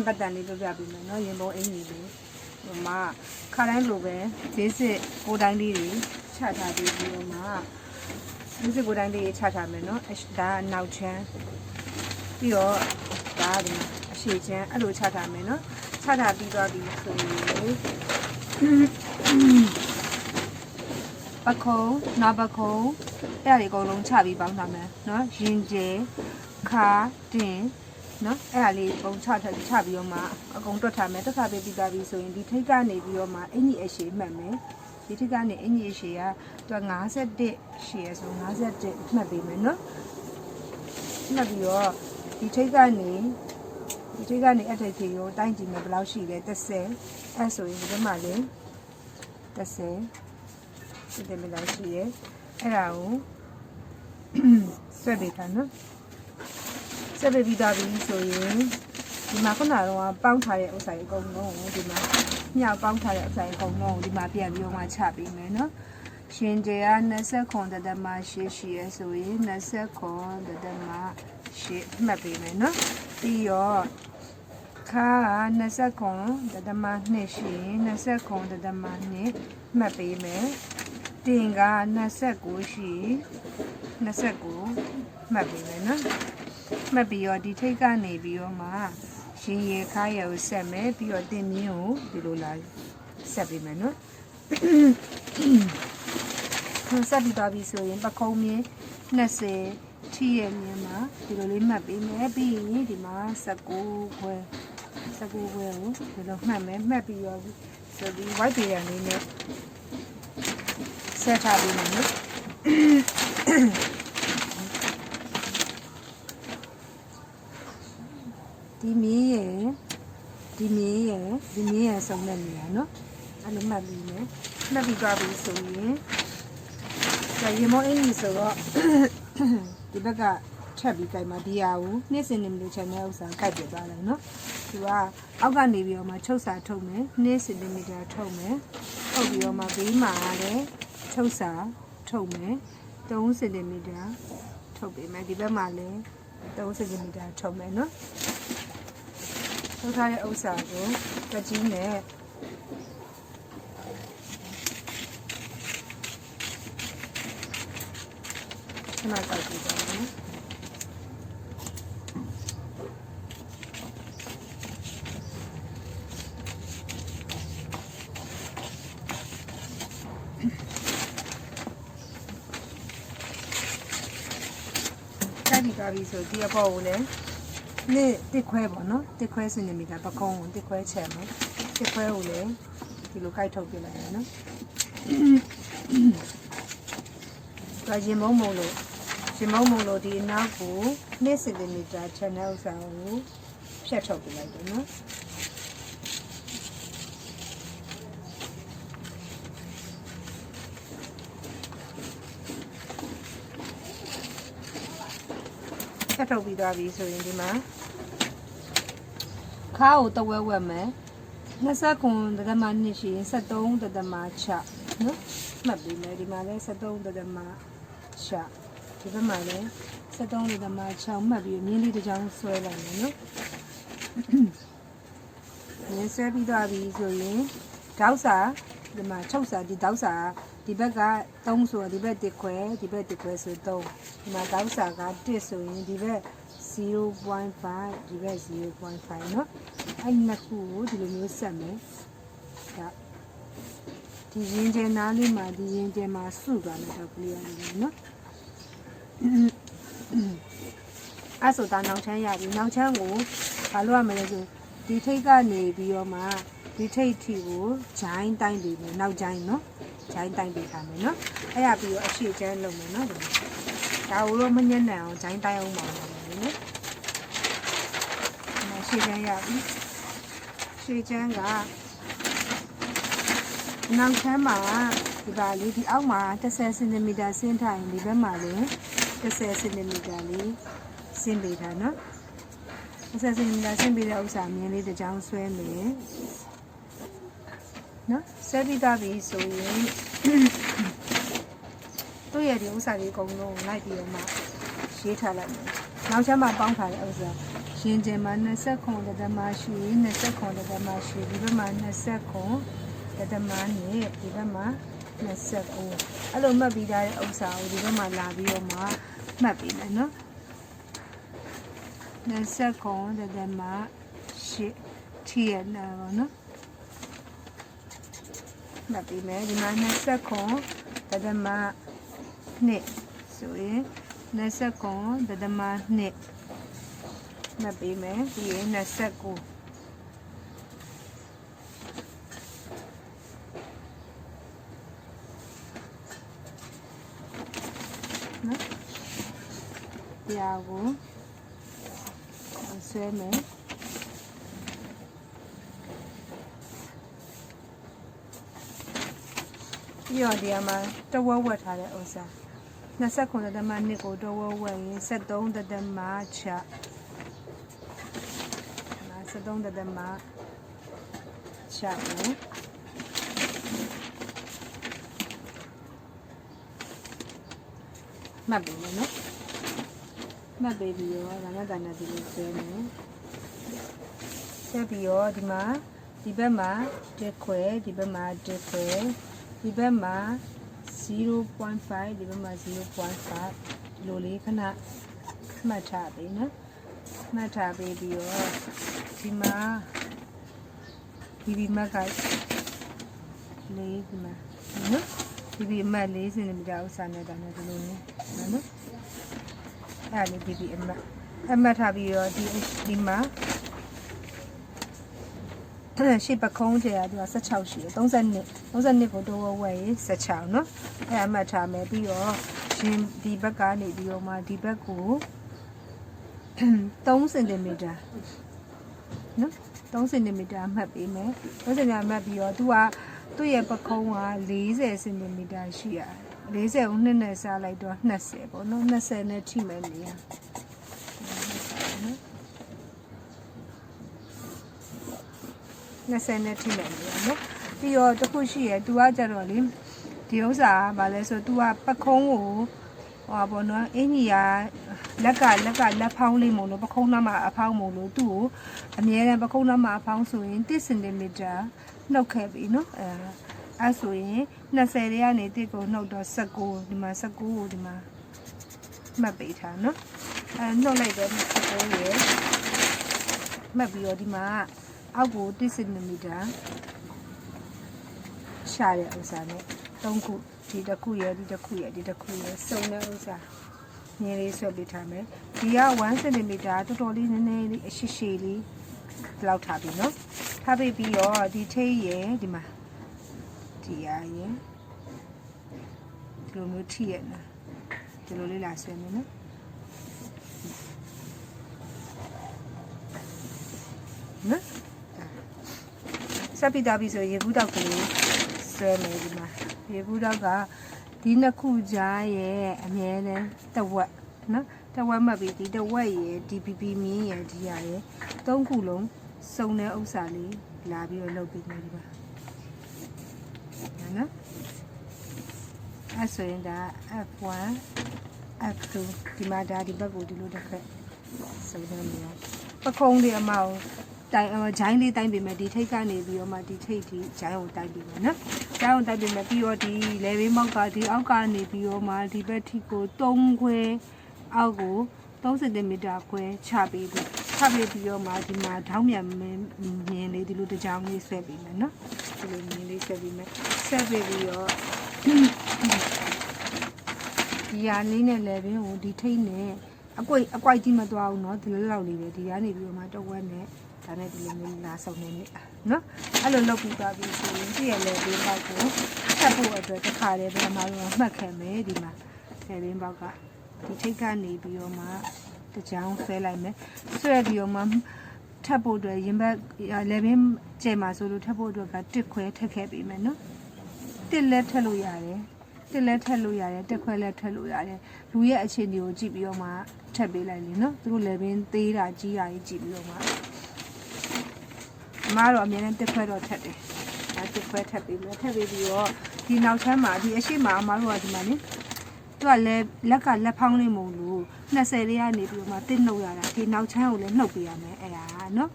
ပတ်တန်လေးပြပြပေးမယ်နော်ရင်ပုံအင်ကြီးလေးဟိုမှာခါတိုင်းလိုပဲဘေးစစ်ကိုတိုင်းလေးတွေချထားပြီးပြီးတော့မှဘေးစစ်ကိုတိုင်းလေးချထားမယ်နော်ဒါကနောက်ချမ်းပြီးတော့ဒါကဒီအရှိချမ်းအဲ့လိုချထားမယ်နော်ချထားပြီးသွားပြီဆိုရင်ပခုံးနာပခုံးအဲ့ဒါတွေအကုန်လုံးချပြီးပေါင်းထားမယ်နော်ရင်ကျဲခါတင်နော်အဲ့ဒါလေးပုံချထချပြီးတော့မှအကုန်တွက်ထားမယ်တွက်ထားပြီးသွားပြီဆိုရင်ဒီထိတ်ကနေပြီးတော့မှအင်ကြီးအရှိမှတ်မယ်ဒီထိတ်ကနေအင်ကြီးအရှိကသူက51ရှိရဆို51မှတ်ပေးမယ်နော်မှတ်ပြီးတော့ဒီထိတ်ကနေအထိတ်ကြီးကိုတိုင်းကြည့်မယ်ဘယ်လောက်ရှိလဲ30အဲ့ဆိုရင်ဒီမှာလေ30ဒီမလောက်ရှိရဲအဲ့ဒါကိုဆွဲပေးတာနော်ဆွဲပေးပြီးသားပြီဆိုရင်ဒီမှာခုနကတော့ပေါင်းထားတဲ့ဥစ္စာတွေအကုန်လုံးကိုဒီမှာမြောက်ပေါင်းထားတဲ့ဥစ္စာတွေအကုန်လုံးကိုဒီမှာပြန်ပြီးတော့မှချပေးမယ်နော်ရှင်ကျက29.8ရှိရဲဆိုရင်29.8မှတ်ပေးမယ်နော်ပြီးတော့ခါ29.2ရှိရင်29.2မှတ်ပေးမယ်တင်က29ရှိ29မှတ်ပေးမယ်နော်မှတ်ပြီးတော့ဒီထိတ်ကနေပြီးတော့မှရှင်ရခါရကိုဆက်မယ်ပြီးတော့တင်မြင်းကိုဒီလိုလာဆက်ပေးမယ်နော်ဆက်ပြီးသွားပြီဆိုရင်ပခုံးမြင်း20ထီးရမြင်းမှာဒီလိုလေးမှတ်ပေးမယ်ပြီးရင်ဒီမှာ19ခွဲကိုဒီလိုမှတ်မယ်မှတ်ပြီးတော့ဆိုဒီ white paper လေးနဲ့ဆက်ထားပြီးမယ်နော်ဒီမီးရယ်ဆုံးတဲ့နေရာနော်အဲ့လိုမှတ်ပြီးမယ်မှတ်ပြီးသွားပြီဆိုရင်ရေမောအင်းကြီးဆိုတော့ဒီဘက်ကထပ်ပြီးကြိုက်မှာဒီဟာကို2 cm ချမ်းတဲ့ဥစ္စာကြိုက်ပြသွားတယ်နော်သူကအောက်ကနေပြီးတော့မှချုပ်စာထုတ်မယ်2 cm ထုတ်မယ်ထုတ်ပြီးတော့မှဘေးမှာလည်းချုပ်စာထုတ်မယ်3 cm ထုတ်ပေးမယ်ဒီဘက်မှာလည်း3 cm ထုတ်မယ်နော်ထုတ်ထားတဲ့ဥစ္စာကိုကကြီးနဲ့ခဏတောက်ကြည့်ပါမယ်ကြပြီဆိုဒီအပေါ်ကိုလည်းတစ်ခွဲပေါ့နော်တစ်ခွဲစင်တီမီတာပကုံးကိုတစ်ခွဲချက်မယ်တစ်ခွဲကိုလည်းဒီလိုကိုက်ထုတ်ပြလိုက်ရနော်ဒါရင်မုံလို့ဒီအနောက်ကို2 cm ချန်တဲ့ဥစ္စာကိုဖြတ်ထုတ်ပြလိုက်တယ်နော်ဆက်ထုတ်ပြီးသွားပြီဆိုရင်ဒီမှာခါကိုတဝဲဝက်မယ်29.2ရှိရင်73.6နော်မှတ်ပြီးမယ်ဒီမှာလည်း73.6ဒီဘက်မှာလည်း73.6မှတ်ပြီးမြင်းလေးတစ်ချောင်းဆွဲလိုက်မယ်နော်မြင်းဆွဲပြီးသွားပြီဆိုရင်ဒေါက်စာဒီမှာချုပ်စာဒီဒေါက်စာဒီဘက်က3ဆိုဒီဘက်1ခွဲဆို3ဒီမှာဒေါက်စာက1ဆိုရင်ဒီဘက် 0.5 ဒီဘက် 0.5 เนาะအဲ့နှစ်ခုကိုဒီလိုမျိုးဆက်မယ်ဒါဒီရင်ကျဲနားလေးမှာဒီရင်ကျဲမှာစုသွားမယ်တော့ကလေးရတယ်เนาะအဲ့ဆိုတာနောက်ချမ်းရပြီနောက်ချမ်းကိုဘာလို့ရမလဲဆိုဒီထိတ်ကနေပြီးတော့မှဒီထိတ်ထီကိုဂျိုင်းတိုင်းပြီးမယ်နောက်ဂျိုင်းเนาะဂျိုင်းတိုင်းပြီးထားမယ်เนาะအဲ့ရပြီးတော့အရှိချမ်းလုပ်မယ်เนาะဒါကိုတော့မညံ့နိုင်အောင်ဂျိုင်းတိုင်းအောင်ပါမယ်နော်ရှေ့ချမ်းရပြီရှေ့ချမ်းကနောက်ချမ်းမှာဒီပါလေးဒီအောက်မှာ10 cm ဆင်းထားရင်ဒီဘက်မှာလည်း10 cm လေးဆင်းပေးတာနော်10 cm ဆင်းပေးတဲ့ဥစ္စာမြင်းလေးတစ်ချောင်းဆွဲမယ်နော်ဆွဲပြီးသားပြီဆိုရင်တို့ရဲ့ဒီဥစ္စာလေးအကုန်လုံးလိုက်ပြီးတော့မှရေးထားလိုက်မယ်နောက်ချမ်းမှာပေါင်းထားတဲ့ဥစ္စာ ရင်ကျမှာ29တသမရှိ29တသမရှိဒီဘက်မှာ29တသမနဲ့ဒီဘက်မှာ29အဲ့လိုမှတ်ပြီးသားတဲ့ဥစ္စာကိုဒီဘက်မှာလာပြီးတော့မှမှတ်ပြီးမယ်နော်29တသမရှိထီရနာပေါ့နော်မှတ်ပြီးမယ်ဒီမှာ29တသမနှစ်ဆိုရင်29တသမနှစ်မှတ်ပေးမယ်ပြီးရင်29နော်တရားကိုဆွဲမယ်ပြီးတော့ဒီမှာတဝက်ဝက်ထားတဲ့ဥစ္စာ29တသမနှစ်ကိုတဝက်ဝက်ရင်73တသမ6 73တသမ6ကိုမှတ်ပြီးမယ်နော်မှတ်ပြီးပြီးတော့ဒါနဲ့ဒါနဲ့ဒီလိုဆွဲမယ်ဆက်ပြီးတော့ဒီမှာဒီဘက်မှာတစ်ခွဲဒီဘက်မှာတစ်ခွဲဒီဘက်မှာ 0.5 ဒီဘက်မှာ 0.5 ဒီလိုလေးခဏမှတ်ထားပြီနော်မှတ်ထားပြီးပြီးတော့ဒီမှာဒီမတ်ကလေးဒီမှာနော်ဒီမတ်4 cm ဥစ္စာနဲ့တာနဲ့ဒီလိုလေးနော်အဲ့ဒါလေးဒီအမှတ်ထားပြီးတော့ဒီမှာရှေ့ပခုံးကျရသူက16ရှိတယ်32ကိုတော့ဝယ်ရေး16နော်အဲ့အမှတ်ထားမယ်ပြီးတော့ရှင်ဒီဘက်ကနေပြီးတော့မှဒီဘက်ကို3 cm နော်3 cm မှတ်ပေးမယ်3 cm မှတ်ပြီးတော့သူ့ရဲ့ပခုံးက40 cm ရှိရ40ကို2နဲ့စားလိုက်တော့20ပေါ့နော်20နဲ့ထိမယ်နေရ20နဲ့ထိမယ်နေရနော်ပြီးတော့တစ်ခုရှိရသူကကြတော့လေဒီဥစ္စာကဘာလဲဆိုသူကပခုံးကိုဟောပေါ့နော်အင်ကြီးကလက်ဖောင်းလေးမို့လို့ပခုံးနှမအဖောင်းမို့လို့သူ့ကိုအမြဲတမ်းပခုံးနှမအဖောင်းဆိုရင်1 cm နှုတ်ခဲ့ပြီနော်အဲဆိုရင်20တွေကနေ1ကိုနှုတ်တော့19ဒီမှာ19ကိုဒီမှာမှတ်ပေးထားနော်နှုတ်လိုက်တော့19ရယ်မှတ်ပြီးတော့ဒီမှာအောက်ကို1 cm ရှာတဲ့ဥစ္စာနဲ့3ခုဒီတစ်ခုရယ်ဒီတစ်ခုရယ်ဒီတစ်ခုရယ်စုံတဲ့ဥစ္စာမြင်းလေးဆွဲပေးထားမယ်ဒီက1 cm တော်တော်လေးနည်းနည်းလေးအရှိရှိလေးလောက်ထားပြီနော်ထားပြီးတော့ဒီထိပ်ရယ်ဒီမှာဒီရယ်ဒီလိုမျိုးထိရယ်နော်ဒီလိုလေးလာဆွဲမယ်နော်နော်ဆက်ပြီးသားပြီဆိုရေဘူးတောက်ကလေးဆွဲမယ်ဒီမှာရေဘူးတောက်ကဒီနှစ်ခုကြားရဲ့အမြဲတမ်းတဝက်နော်တဝက်မှတ်ပြီးဒီတဝက်ရဲ့ DPP မြင်းရဲ့ဒီရရဲ့သုံးခုလုံးစုံတဲ့ဥစ္စာလေးလာပြီးတော့လုပ်ပြီးမယ်ဒီမှာနော်အဲ့ဆိုရင်ဒါ F1 F2 ဒီမှာဒါဒီဘက်ကိုဒီလိုတစ်ခက်စုံနေရပခုံးလေးအမောက်တိုင်ဂျိုင်းလေးတိုင်းပြင်မယ်ဒီထိတ်ကနေပြီးတော့မှဒီထိတ်ဒီဂျိုင်းကိုတိုင်းပြင်မယ်နော်ဂျိုင်းကိုတိုင်းပြင်မယ်ပြီးတော့ဒီလေဘေးမောက်ကဒီအောက်ကနေပြီးတော့မှဒီဘက်ထိကို3ခွဲအောက်ကို3 cm ခွဲချပြီးပြီးတော့မှဒီမှာထောင်းမြန်မြင်လေးဒီလိုတစ်ကြောင်လေးဆွဲပြီးမယ်နော်ဒီလိုမြင်လေးဆွဲပြီးမယ်ဆက်ပြီးတော့ဒီရလေးနဲ့လေဘေးကိုဒီထိတ်နဲ့အကွိုက်ကြီးမသွားဘူးเนาะဒီလိုလောက်လေးပဲဒီကနေပြီးတော့မှတော့ဝက်နဲ့ဒါနဲ့ဒီလိုမျိုးလာဆုံးနေနေနော်အဲ့လိုလုပ်ပြီးသွားပြီဆိုရင်ဒီရဲ့လေဘေးပေါက်ကိုဆက်ဖို့အတွက်တစ်ခါတည်းပြန်มาတော့မှတ်ခဲ့မယ်ဒီမှာလေဘေးပေါက်ကဒီထိတ်ကနေပြီးတော့မှတကြောင်ဆွဲလိုက်မယ်ဆွဲပြီးတော့မှထပ်ဖို့အတွက်ရင်ဘတ်လေဘေးကျဲမှာဆိုလို့ထပ်ဖို့အတွက်ကတစ်ခွဲထက်ခဲ့ပြီမယ်နော်တစ်လက်ထက်လို့ရတယ်တစ်လက်ထက်လို့ရတယ်တစ်ခွဲလက်ထက်လို့ရတယ်လူရဲ့အခြေအနေကိုကြည့်ပြီးတော့မှထပ်ပေးလိုက်လေနော်သူတို့လေဘေးသေးတာကြီးတာကြီးကြည့်ပြီးတော့မှအမားတော့အမြဲတမ်းတစ်ခွဲတော့ထက်တယ်ဒါတစ်ခွဲထက်ပြီးမယ်ထက်ပြီးတော့ဒီနောက်ချမ်းမှာဒီအရှိမအမားတို့ကဒီမှာနေ သူကလည်းလက်ကလက်ဖောင်းလေးမုံလို့20လေးကနေပြီးတော့မှတစ်နှုတ်ရတာဒီနောက်ချမ်းကိုလည်းနှုတ်ပေးရမယ်အဲ့ဒါနော်